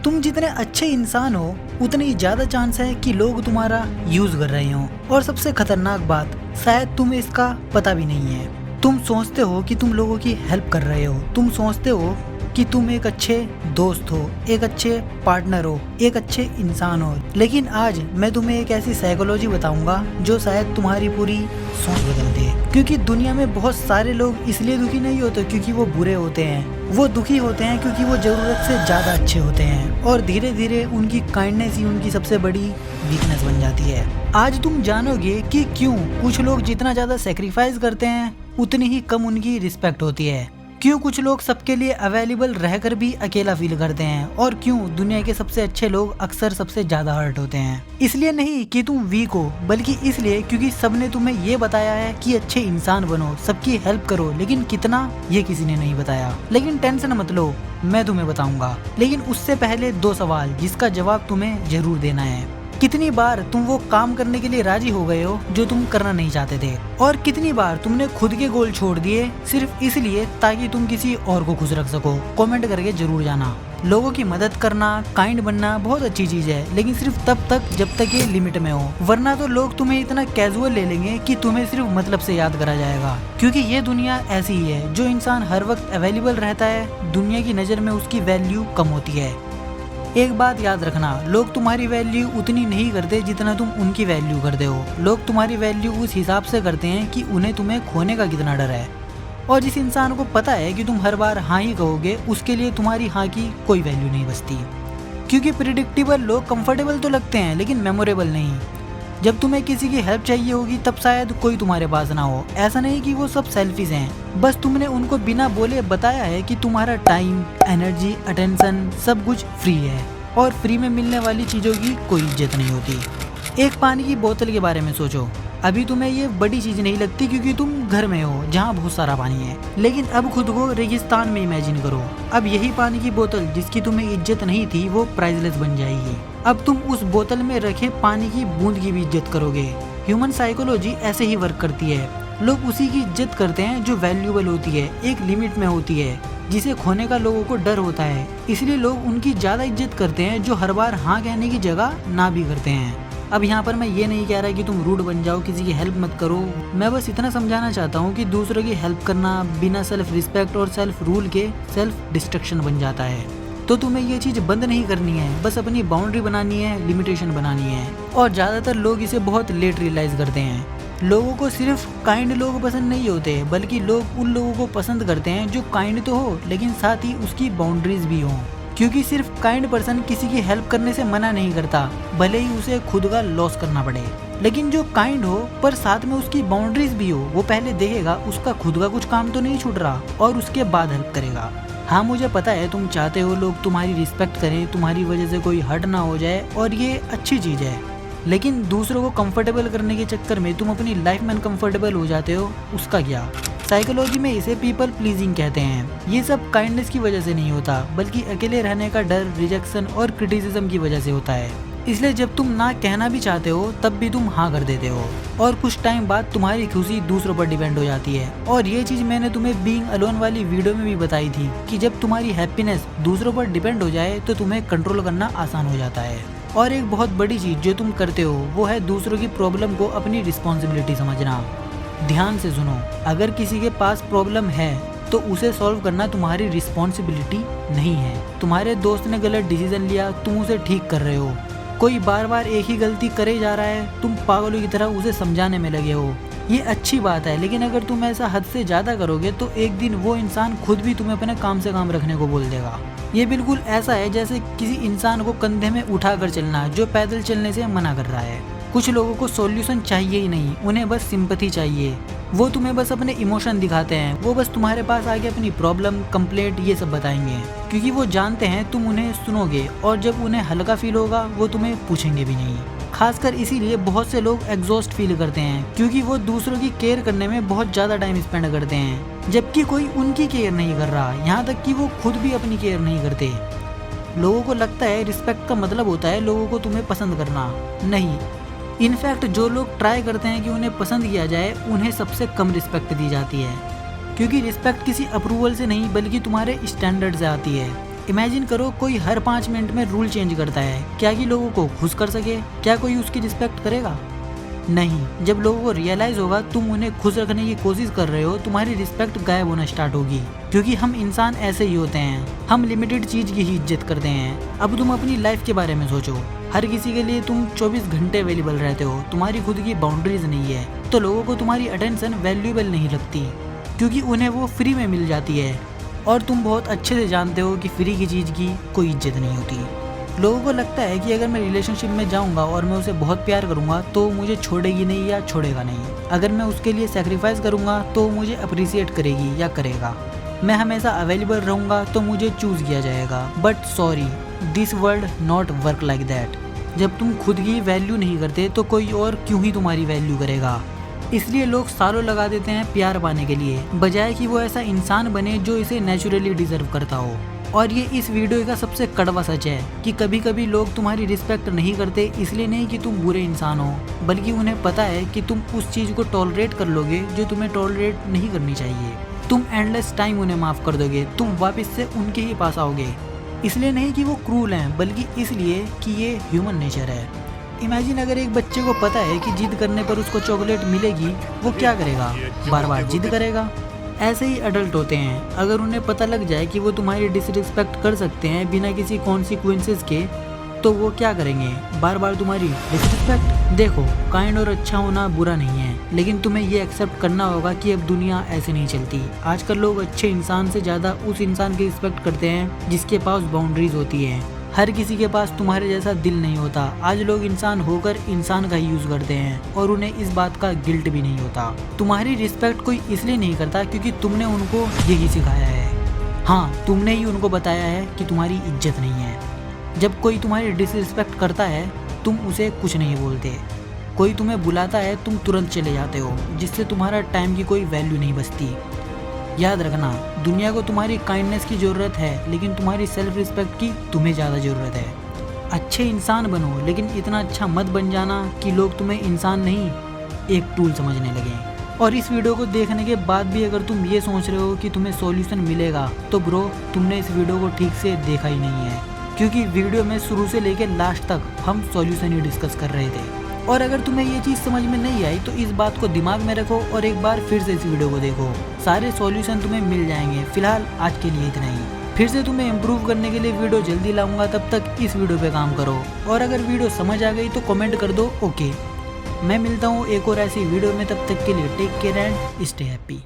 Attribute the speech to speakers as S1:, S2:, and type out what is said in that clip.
S1: तुम जितने अच्छे इंसान हो उतनी ही ज्यादा चांस है कि लोग तुम्हारा यूज कर रहे हो। और सबसे खतरनाक बात, शायद तुम्हें इसका पता भी नहीं है। तुम सोचते हो कि तुम लोगों की हेल्प कर रहे हो, तुम सोचते हो कि तुम एक अच्छे दोस्त हो, एक अच्छे पार्टनर हो, एक अच्छे इंसान हो। लेकिन आज मैं तुम्हें एक ऐसी साइकोलॉजी बताऊंगा जो शायद तुम्हारी पूरी सोच बदल दे। क्योंकि दुनिया में बहुत सारे लोग इसलिए दुखी नहीं होते क्योंकि वो बुरे होते हैं, वो दुखी होते हैं क्योंकि वो जरूरत से ज्यादा अच्छे होते हैं और धीरे धीरे उनकी काइंडनेस ही उनकी सबसे बड़ी वीकनेस बन जाती है। आज तुम जानोगे कि क्यों कुछ लोग जितना ज्यादा सेक्रीफाइस करते हैं उतनी ही कम उनकी रिस्पेक्ट होती है, क्यों कुछ लोग सबके लिए अवेलेबल रहकर भी अकेला फील करते हैं और क्यों दुनिया के सबसे अच्छे लोग अक्सर सबसे ज्यादा हर्ट होते हैं। इसलिए नहीं कि तुम वीक हो, बल्कि इसलिए क्योंकि सबने तुम्हें ये बताया है कि अच्छे इंसान बनो, सबकी हेल्प करो, लेकिन कितना ये किसी ने नहीं बताया। लेकिन टेंशन मत लो, मैं तुम्हें बताऊंगा। लेकिन उससे पहले 2 सवाल जिसका जवाब तुम्हें जरूर देना है। कितनी बार तुम वो काम करने के लिए राजी हो गए हो जो तुम करना नहीं चाहते थे, और कितनी बार तुमने खुद के गोल छोड़ दिए सिर्फ इसलिए ताकि तुम किसी और को खुश रख सको। कमेंट करके जरूर जाना। लोगों की मदद करना, काइंड बनना बहुत अच्छी चीज है, लेकिन सिर्फ तब तक जब तक ये लिमिट में हो, वरना तो लोग तुम्हें इतना कैजुअल ले लेंगे कि तुम्हें सिर्फ मतलब से याद करा जाएगा। क्योंकि ये दुनिया ऐसी ही है, जो इंसान हर वक्त अवेलेबल रहता है दुनिया की नजर में उसकी वैल्यू कम होती है। एक बात याद रखना, लोग तुम्हारी वैल्यू उतनी नहीं करते जितना तुम उनकी वैल्यू करते हो। लोग तुम्हारी वैल्यू उस हिसाब से करते हैं कि उन्हें तुम्हें खोने का कितना डर है। और जिस इंसान को पता है कि तुम हर बार हाँ ही कहोगे, उसके लिए तुम्हारी हाँ की कोई वैल्यू नहीं बचती। क्योंकि प्रिडिक्टेबल लोग कंफर्टेबल तो लगते हैं लेकिन मेमोरेबल नहीं। जब तुम्हें किसी की हेल्प चाहिए होगी तब शायद कोई तुम्हारे पास ना हो। ऐसा नहीं कि वो सब सेल्फिश हैं, बस तुमने उनको बिना बोले बताया है कि तुम्हारा टाइम, एनर्जी, अटेंशन सब कुछ फ्री है और फ्री में मिलने वाली चीज़ों की कोई इज्जत नहीं होती। एक पानी की बोतल के बारे में सोचो। अभी तुम्हें ये बड़ी चीज नहीं लगती क्योंकि तुम घर में हो जहाँ बहुत सारा पानी है, लेकिन अब खुद को रेगिस्तान में इमेजिन करो। अब यही पानी की बोतल जिसकी तुम्हें इज्जत नहीं थी वो प्राइसलेस बन जाएगी। अब तुम उस बोतल में रखे पानी की बूंद की भी इज्जत करोगे। ह्यूमन साइकोलॉजी ऐसे ही वर्क करती है। लोग उसी की इज्जत करते हैं जो वैल्यूएबल होती है, एक लिमिट में होती है, जिसे खोने का लोगों को डर होता है। इसलिए लोग उनकी ज्यादा इज्जत करते हैं जो हर बार हाँ कहने की जगह ना भी करते हैं। अब यहाँ पर मैं ये नहीं कह रहा कि तुम रूड बन जाओ, किसी की हेल्प मत करो। मैं बस इतना समझाना चाहता हूँ कि दूसरों की हेल्प करना बिना सेल्फ रिस्पेक्ट और सेल्फ रूल के सेल्फ डिस्ट्रक्शन बन जाता है। तो तुम्हें ये चीज बंद नहीं करनी है, बस अपनी बाउंड्री बनानी है, लिमिटेशन बनानी है। और ज्यादातर लोग इसे बहुत लेट रियलाइज करते हैं। लोगों को सिर्फ काइंड लोग पसंद नहीं होते, बल्कि लोग उन लोगों को पसंद करते हैं जो काइंड तो हो लेकिन साथ ही उसकी बाउंड्रीज भी हो। क्योंकि सिर्फ काइंड पर्सन किसी की हेल्प करने से मना नहीं करता, भले ही उसे खुद का लॉस करना पड़े। लेकिन जो काइंड हो पर साथ में उसकी बाउंड्रीज भी हो, वो पहले देखेगा उसका खुद का कुछ काम तो नहीं छूट रहा और उसके बाद हेल्प करेगा। हाँ, मुझे पता है तुम चाहते हो लोग तुम्हारी रिस्पेक्ट करें, तुम्हारी वजह से कोई हर्ट ना हो जाए, और ये अच्छी चीज है। लेकिन दूसरों को कंफर्टेबल करने के चक्कर में तुम अपनी लाइफ में अनकंफर्टेबल हो जाते हो, उसका क्या? साइकोलॉजी में इसे पीपल प्लीजिंग कहते हैं। ये सब काइंडनेस की वजह से नहीं होता, बल्कि अकेले रहने का डर, रिजेक्शन और क्रिटिसिज्म की वजह से होता है। इसलिए जब तुम ना कहना भी चाहते हो तब भी तुम हाँ कर देते हो, और कुछ टाइम बाद तुम्हारी खुशी दूसरों पर डिपेंड हो जाती है। और ये चीज मैंने तुम्हें बीइंग अलोन वाली वीडियो में भी बताई थी कि जब तुम्हारी हैप्पीनेस दूसरों पर डिपेंड हो जाए तो तुम्हें कंट्रोल करना आसान हो जाता है। और एक बहुत बड़ी चीज जो तुम करते हो वो है दूसरों की प्रॉब्लम को अपनी रिस्पॉन्सिबिलिटी समझना। ध्यान से सुनो, अगर किसी के पास प्रॉब्लम है तो उसे सॉल्व करना तुम्हारी रिस्पॉन्सिबिलिटी नहीं है। तुम्हारे दोस्त ने गलत डिसीजन लिया, तुम उसे ठीक कर रहे हो। कोई बार बार एक ही गलती करे जा रहा है, तुम पागलों की तरह उसे समझाने में लगे हो। ये अच्छी बात है, लेकिन अगर तुम ऐसा हद से ज्यादा करोगे तो एक दिन वो इंसान खुद भी तुम्हें अपने काम से काम रखने को बोल देगा। ये बिल्कुल ऐसा है जैसे किसी इंसान को कंधे में उठाकर चलना जो पैदल चलने से मना कर रहा है। कुछ लोगों को सॉल्यूशन चाहिए ही नहीं, उन्हें बस सिंपैथी चाहिए। वो तुम्हें बस अपने इमोशन दिखाते हैं, वो बस तुम्हारे पास आके अपनी प्रॉब्लम, कंप्लेंट ये सब बताएंगे, क्योंकि वो जानते हैं तुम उन्हें सुनोगे, और जब उन्हें हल्का फील होगा वो तुम्हें पूछेंगे भी नहीं। खासकर इसीलिए बहुत से लोग एग्जॉस्ट फील करते हैं, क्योंकि वो दूसरों की केयर करने में बहुत ज़्यादा टाइम स्पेंड करते हैं, जबकि कोई उनकी केयर नहीं कर रहा, यहाँ तक कि वो खुद भी अपनी केयर नहीं करते। लोगों को लगता है रिस्पेक्ट का मतलब होता है लोगों को तुम्हें पसंद करना। नहीं, इनफैक्ट जो लोग ट्राई करते हैं कि उन्हें पसंद किया जाए, उन्हें सबसे कम रिस्पेक्ट दी जाती है, क्योंकि रिस्पेक्ट किसी अप्रूवल से नहीं बल्कि तुम्हारे स्टैंडर्ड से आती है। इमेजिन करो कोई हर 5 मिनट में रूल चेंज करता है, क्या कि लोगों को खुश कर सके? क्या कोई उसकी रिस्पेक्ट करेगा? नहीं। जब लोगों को रियलाइज होगा तुम उन्हें खुश रखने की कोशिश कर रहे हो, तुम्हारी रिस्पेक्ट गायब होना स्टार्ट होगी। क्योंकि हम इंसान ऐसे ही होते हैं, हम लिमिटेड चीज की ही इज्जत करते हैं। अब तुम अपनी लाइफ के बारे में सोचो, हर किसी के लिए तुम 24 घंटे अवेलेबल रहते हो, तुम्हारी खुद की बाउंड्रीज नहीं है, तो लोगों को तुम्हारी अटेंशन वैल्यूएबल नहीं लगती, क्योंकि उन्हें वो फ्री में मिल जाती है। और तुम बहुत अच्छे से जानते हो कि फ्री की चीज की कोई इज्जत नहीं होती। लोगों को लगता है कि अगर मैं रिलेशनशिप में जाऊंगा और मैं उसे बहुत प्यार करूंगा तो मुझे छोड़ेगी नहीं या छोड़ेगा नहीं। अगर मैं उसके लिए सेक्रीफाइस करूंगा तो मुझे अप्रिशिएट करेगी या करेगा। मैं हमेशा अवेलेबल रहूंगा तो मुझे चूज किया जाएगा। But sorry, this world not work like that. जब तुम खुद की वैल्यू नहीं करते तो कोई और क्यों ही तुम्हारी वैल्यू करेगा। इसलिए लोग सालों लगा देते हैं प्यार पाने के लिए, बजाय कि वो ऐसा इंसान बने जो इसे नेचुरली डिजर्व करता हो। और ये इस वीडियो का सबसे कड़वा सच है कि कभी कभी लोग तुम्हारी रिस्पेक्ट नहीं करते, इसलिए नहीं कि तुम बुरे इंसान हो, बल्कि उन्हें पता है कि तुम उस चीज को टॉलरेट कर लोगे जो तुम्हें टॉलरेट नहीं करनी चाहिए। तुम एंडलेस टाइम उन्हें माफ कर दोगे, तुम वापस से उनके ही पास आओगे। इसलिए नहीं कि वो क्रूल हैं, बल्कि इसलिए कि ये ह्यूमन नेचर है। इमेजिन अगर एक बच्चे को पता है कि जिद करने पर उसको चॉकलेट मिलेगी, वो क्या करेगा? बार बार जिद करेगा। ऐसे ही अडल्ट होते हैं, अगर उन्हें पता लग जाए कि वो तुम्हारी डिसरिस्पेक्ट कर सकते हैं बिना किसी कॉन्सिक्वेंसेस के, तो वो क्या करेंगे? बार बार तुम्हारी डिसरिस्पेक्ट। देखो, काइंड और अच्छा होना बुरा नहीं है, लेकिन तुम्हें ये एक्सेप्ट करना होगा कि अब दुनिया ऐसे नहीं चलती। आजकल लोग अच्छे इंसान से ज़्यादा उस इंसान की रिस्पेक्ट करते हैं जिसके पास बाउंड्रीज होती हैं। हर किसी के पास तुम्हारे जैसा दिल नहीं होता। आज लोग इंसान होकर इंसान का यूज करते हैं और उन्हें इस बात का गिल्ट भी नहीं होता। तुम्हारी रिस्पेक्ट कोई इसलिए नहीं करता क्योंकि तुमने उनको यही सिखाया है। हाँ, तुमने ही उनको बताया है कि तुम्हारी इज्जत नहीं है। जब कोई तुम्हारी डिसरिस्पेक्ट करता है तुम उसे कुछ नहीं बोलते। कोई तुम्हें बुलाता है तुम तुरंत चले जाते हो, जिससे तुम्हारा टाइम की कोई वैल्यू नहीं बचती। याद रखना, दुनिया को तुम्हारी काइंडनेस की ज़रूरत है, लेकिन तुम्हारी सेल्फ रिस्पेक्ट की तुम्हें ज़्यादा ज़रूरत है। अच्छे इंसान बनो, लेकिन इतना अच्छा मत बन जाना कि लोग तुम्हें इंसान नहीं एक टूल समझने लगें। और इस वीडियो को देखने के बाद भी अगर तुम ये सोच रहे हो कि तुम्हें सॉल्यूशन मिलेगा, तो ब्रो तुमने इस वीडियो को ठीक से देखा ही नहीं है, क्योंकि वीडियो में शुरू से लेकर लास्ट तक हम सॉल्यूशन ही डिस्कस कर रहे थे। और अगर तुम्हें ये चीज़ समझ में नहीं आई तो इस बात को दिमाग में रखो और एक बार फिर से इस वीडियो को देखो, सारे सॉल्यूशन तुम्हें मिल जाएंगे। फिलहाल आज के लिए इतना ही। फिर से तुम्हें इम्प्रूव करने के लिए वीडियो जल्दी लाऊंगा, तब तक इस वीडियो पे काम करो। और अगर वीडियो समझ आ गई तो कमेंट कर दो ओके। मैं मिलता हूँ एक और ऐसी वीडियो में, तब तक के लिए take care and stay happy.